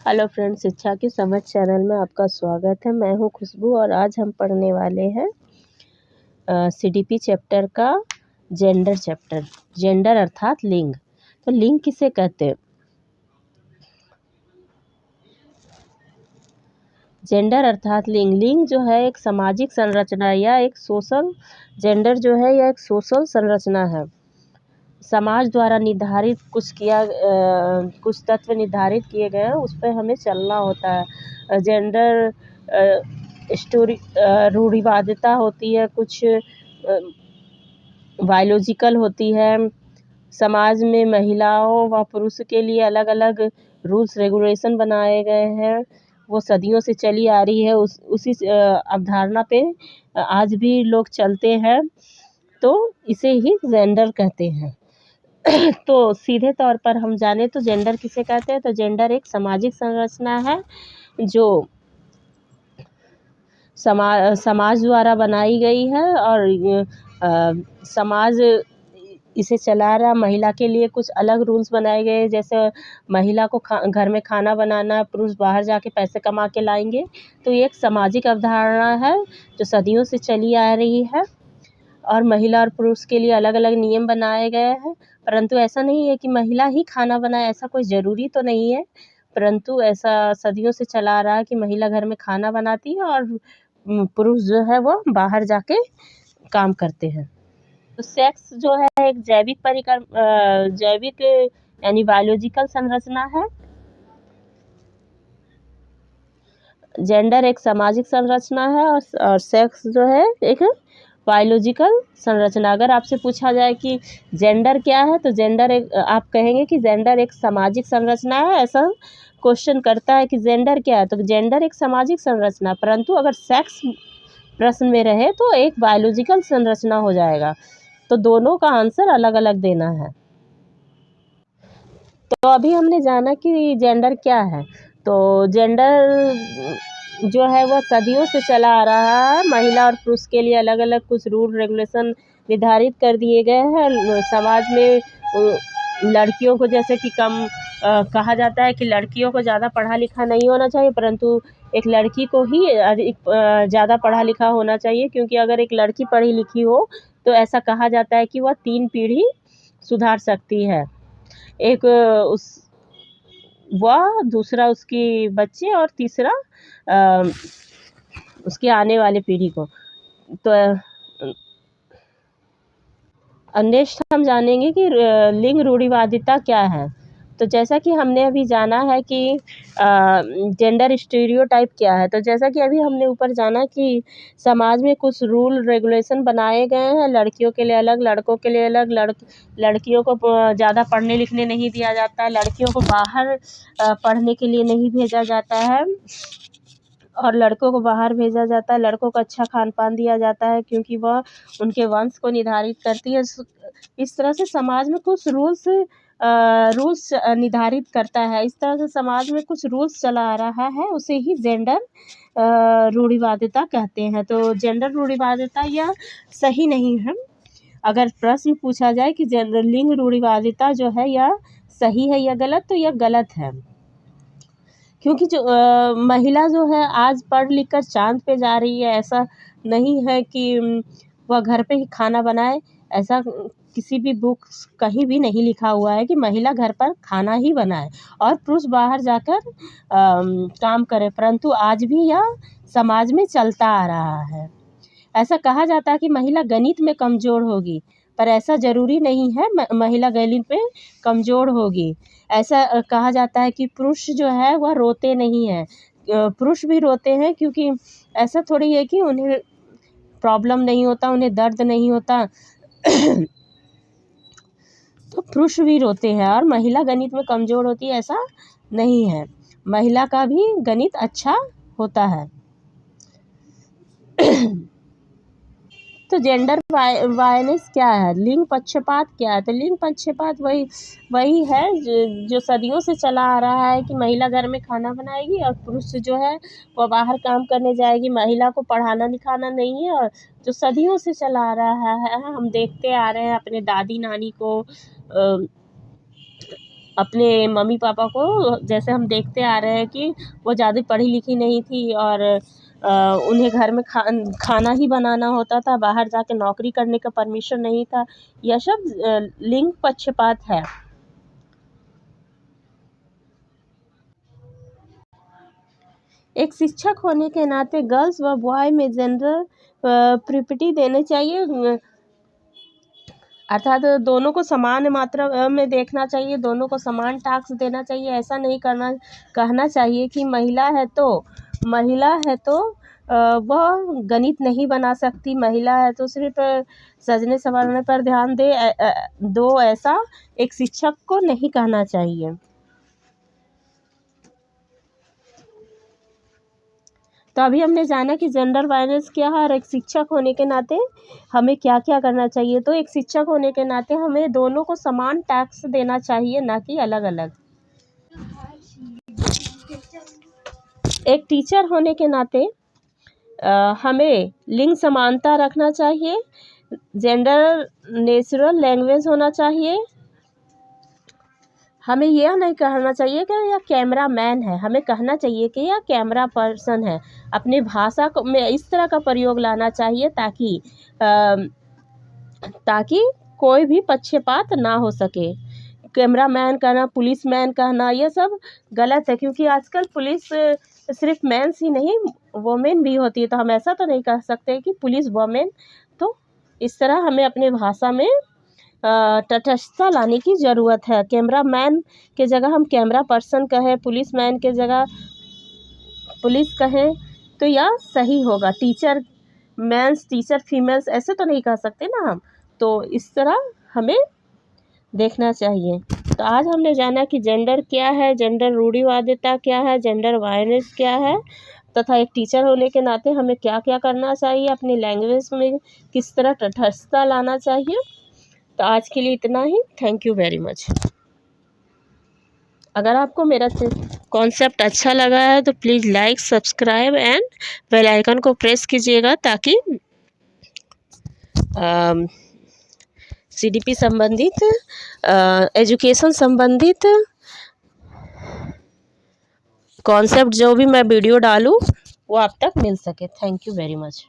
Hello friends, शिक्षा की समझ चैनल में आपका स्वागत है। मैं हूं खुशबू और आज हम पढ़ने वाले हैं सीडीपी चैप्टर का जेंडर चैप्टर। जेंडर अर्थात लिंग। तो लिंग किसे कहते हैं? जेंडर अर्थात लिंग। लिंग जो है एक सामाजिक संरचना या एक सोशल जेंडर जो है यह एक सोशल संरचना है। समाज द्वारा निर्धारित कुछ तत्व निर्धारित किए गए हैं, उस पर हमें चलना होता है। जेंडर स्टोरी रूढ़िवादिता होती है, कुछ बायोलॉजिकल होती है। समाज में महिलाओं व पुरुष के लिए अलग अलग रूल्स रेगुलेशन बनाए गए हैं, वो सदियों से चली आ रही है। उसी अवधारणा पे आज भी लोग चलते हैं, तो इसे ही जेंडर कहते हैं। तो सीधे तौर पर हम जाने तो जेंडर किसे कहते हैं? तो जेंडर एक सामाजिक संरचना है जो समाज द्वारा बनाई गई है और समाज इसे चला रहा। महिला के लिए कुछ अलग रूल्स बनाए गए, जैसे महिला को घर में खाना बनाना, पुरुष बाहर जाके पैसे कमा के लाएंगे। तो ये एक सामाजिक अवधारणा है जो सदियों से चली आ रही है और महिला और पुरुष के लिए अलग अलग नियम बनाए गए हैं। परंतु ऐसा नहीं है कि महिला ही खाना बनाए, ऐसा कोई ज़रूरी तो नहीं है। परंतु ऐसा सदियों से चला आ रहा है कि महिला घर में खाना बनाती है और पुरुष जो है वो बाहर जाके काम करते हैं। तो सेक्स जो है एक जैविक यानी बायोलॉजिकल संरचना है। जेंडर एक सामाजिक संरचना है और सेक्स जो है एक बायोलॉजिकल संरचना। अगर आपसे पूछा जाए कि जेंडर क्या है, तो आप कहेंगे कि जेंडर एक सामाजिक संरचना है। ऐसा क्वेश्चन करता है कि जेंडर क्या है, तो जेंडर एक सामाजिक संरचना। परंतु अगर सेक्स प्रश्न में रहे तो एक बायोलॉजिकल संरचना हो जाएगा। तो दोनों का आंसर अलग अलग देना है। तो अभी हमने जाना कि जेंडर क्या है। तो जेंडर जो है वह सदियों से चला आ रहा है। महिला और पुरुष के लिए अलग अलग कुछ रूल रेगुलेशन निर्धारित कर दिए गए हैं। समाज में लड़कियों को जैसे कि कहा जाता है कि लड़कियों को ज़्यादा पढ़ा लिखा नहीं होना चाहिए, परंतु एक लड़की को ही ज़्यादा पढ़ा लिखा होना चाहिए, क्योंकि अगर एक लड़की पढ़ी लिखी हो तो ऐसा कहा जाता है कि वह 3 पीढ़ी सुधार सकती है। एक वह, दूसरा उसकी बच्चे और तीसरा उसके आने वाले पीढ़ी को। तो नेक्स्ट हम जानेंगे कि लिंग रूढ़िवादिता क्या है। तो जैसा कि हमने अभी जाना है कि जेंडर स्टीरियोटाइप क्या है। तो जैसा कि अभी हमने ऊपर जाना कि समाज में कुछ रूल रेगुलेशन बनाए गए हैं, लड़कियों के लिए अलग, लड़कों के लिए अलग। लड़कियों को ज़्यादा पढ़ने लिखने नहीं दिया जाता है, लड़कियों को बाहर पढ़ने के लिए नहीं भेजा जाता है और लड़कों को बाहर भेजा जाता है। लड़कों को अच्छा खान पान दिया जाता है, क्योंकि वह उनके वंश को निर्धारित करती है। इस तरह से समाज में कुछ रूल्स निर्धारित करता है। इस तरह से समाज में कुछ रूल्स चला आ रहा है, उसे ही जेंडर रूढ़िवादिता कहते हैं। तो जेंडर रूढ़िवादिता यह सही नहीं है। अगर प्रश्न पूछा जाए कि जेंडर लिंग रूढ़िवादिता जो है यह सही है या गलत, तो यह गलत है। क्योंकि जो महिला जो है आज पढ़ लिख कर चाँद पे जा रही है। ऐसा नहीं है कि वह घर पे ही खाना बनाए। ऐसा किसी भी बुक्स कहीं भी नहीं लिखा हुआ है कि महिला घर पर खाना ही बनाए और पुरुष बाहर जाकर काम करे। परंतु आज भी यह समाज में चलता आ रहा है। ऐसा कहा जाता है कि महिला गणित में कमज़ोर होगी, पर ऐसा ज़रूरी नहीं है महिला गणित में कमज़ोर होगी। ऐसा कहा जाता है कि पुरुष जो है वह रोते नहीं हैं। पुरुष भी रोते हैं, क्योंकि ऐसा थोड़ी है कि उन्हें प्रॉब्लम नहीं होता, उन्हें दर्द नहीं होता। तो पुरुष भी रोते हैं और महिला गणित में कमज़ोर होती है, ऐसा नहीं है। महिला का भी गणित अच्छा होता है। तो जेंडर वायलेंस क्या है, लिंग पक्षपात क्या है? तो लिंग पक्षपात वही है जो सदियों से चला आ रहा है कि महिला घर में खाना बनाएगी और पुरुष जो है वह बाहर काम करने जाएगी। महिला को पढ़ाना लिखाना नहीं है, और जो सदियों से चला आ रहा है, हम देखते आ रहे हैं अपने दादी नानी को अपने मम्मी पापा को, जैसे हम देखते आ रहे हैं कि वो ज़्यादा पढ़ी लिखी नहीं थी और उन्हें घर में खाना ही बनाना होता था, बाहर जाके नौकरी करने का परमिशन नहीं था। यह सब लिंग पक्षपात है। एक शिक्षक होने के नाते गर्ल्स व बॉय में जेंडर प्रियोरिटी देनी चाहिए, अर्थात दोनों को समान मात्रा में देखना चाहिए, दोनों को समान टास्क देना चाहिए। ऐसा नहीं कहना चाहिए कि महिला है तो वह गणित नहीं बना सकती, महिला है तो सिर्फ सजने संवरने पर ध्यान दो, ऐसा एक शिक्षक को नहीं कहना चाहिए। तो अभी हमने जाना कि जेंडर वायलेंस क्या है और एक शिक्षक होने के नाते हमें क्या क्या करना चाहिए। तो एक शिक्षक होने के नाते हमें दोनों को समान टैक्स देना चाहिए, ना कि अलग अलग। एक टीचर होने के नाते हमें लिंग समानता रखना चाहिए, जेंडर नेचुरल लैंग्वेज होना चाहिए। हमें यह नहीं कहना चाहिए कि यह कैमरा मैन है, हमें कहना चाहिए कि यह कैमरा पर्सन है। अपनी भाषा को में इस तरह का प्रयोग लाना चाहिए ताकि कोई भी पक्षपात ना हो सके। कैमरा मैन कहना, पुलिस मैन कहना, यह सब गलत है, क्योंकि आजकल पुलिस सिर्फ मैंस ही नहीं वोमेन भी होती है। तो हम ऐसा तो नहीं कह सकते कि पुलिस वोमेन। तो इस तरह हमें अपने भाषा में तटस्थता लाने की ज़रूरत है। कैमरा मैन के जगह हम कैमरा पर्सन कहें, पुलिस मैन के जगह पुलिस कहें तो यह सही होगा। टीचर मेंस, टीचर फीमेल्स ऐसे तो नहीं कह सकते ना हम। तो इस तरह हमें देखना चाहिए। तो आज हमने जाना कि जेंडर क्या है, जेंडर रूढ़िवादिता क्या है, जेंडर वायलेंस क्या है, तथा एक टीचर होने के नाते हमें क्या क्या करना चाहिए, अपनी लैंग्वेज में किस तरह तटस्थता लाना चाहिए। तो आज के लिए इतना ही। Thank you very much. अगर आपको मेरा कॉन्सेप्ट अच्छा लगा है तो please like, subscribe and bell icon को प्रेस कीजिएगा, ताकि CDP संबंधित, एजुकेशन संबंधित कॉन्सेप्ट जो भी मैं वीडियो डालूँ वो आप तक मिल सके। Thank you very much.